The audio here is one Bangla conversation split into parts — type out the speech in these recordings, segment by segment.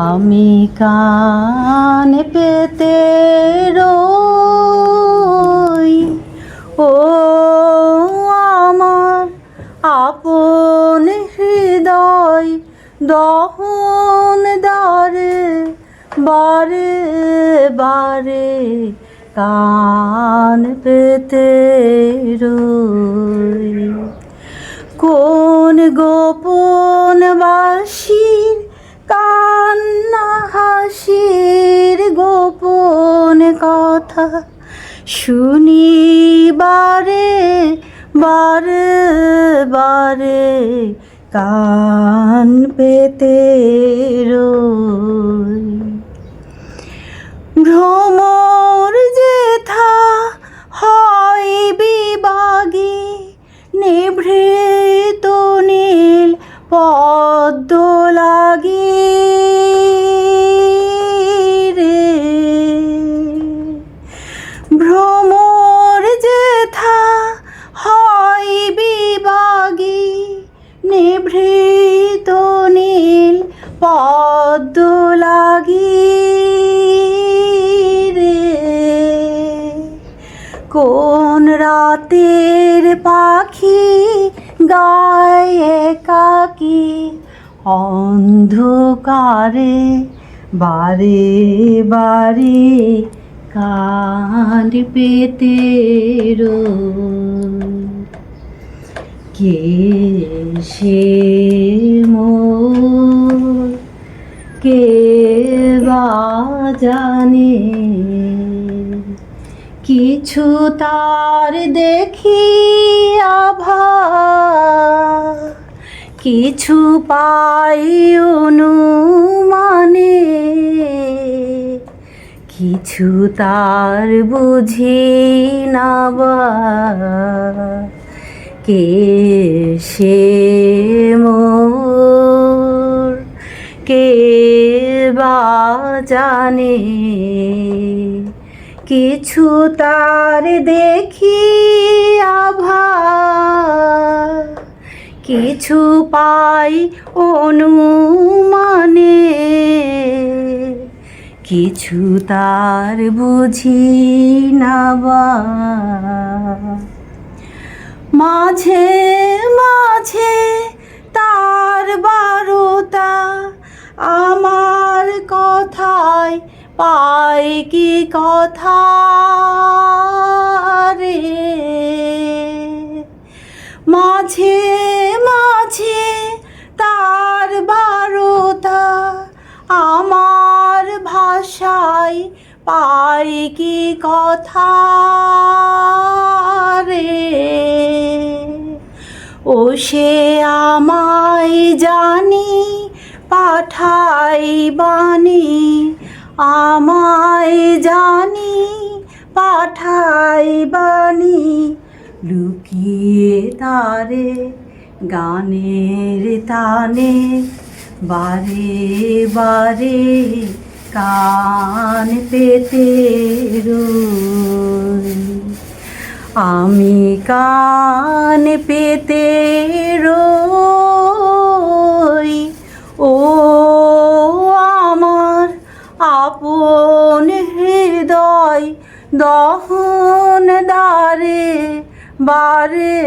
আমি কান পেতে রই, ও আমার আপন হৃদয় দহন দ্বারে বারে বারে কান পেতে রই। কোন গোপন বাসির কান্না হাসির গোপন কথা শুনি বারে বারে বারে কান পেতে রই। ভ্রমর যেথা হয় বিবাগী নিভৃত নীল পদ্ম লাগি রে। ভ্রমর যেথা হয় বিবাগী নিভৃত নীল পদ্ম লাগি রে। কোন রাতের পাখি গায় একাকী অন্ধকারে বারে বারে কান পেতে রই। কে সে মোর কে বা জানে, কিছু তার দেখি আভা কিছু পাই অনুমানে, কিছু তার বুঝি না বা। কে সে মোর কে বা জানে, কিছু তার দেখি আভা কিছু পাই অনুমানে, কিছু তার বুঝি না বা। মাঝে মাঝে তার বারতা আমার কথায় পাই কি কথা রে। মাঝে মাঝে তার বারতা আমার ভাষায় পাই কি কথা রে। ও সে আমায় জানি পাঠাই বাণী, আমায় জানি পাঠাই বাণী, লুকিয়ে তারে গানের তানে বারে বারে কান পেতে রই। আমি কান পেতে রই, ও আমার আপন হৃদয় দহন দ্বারে বারে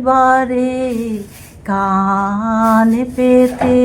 বারে কান পেতে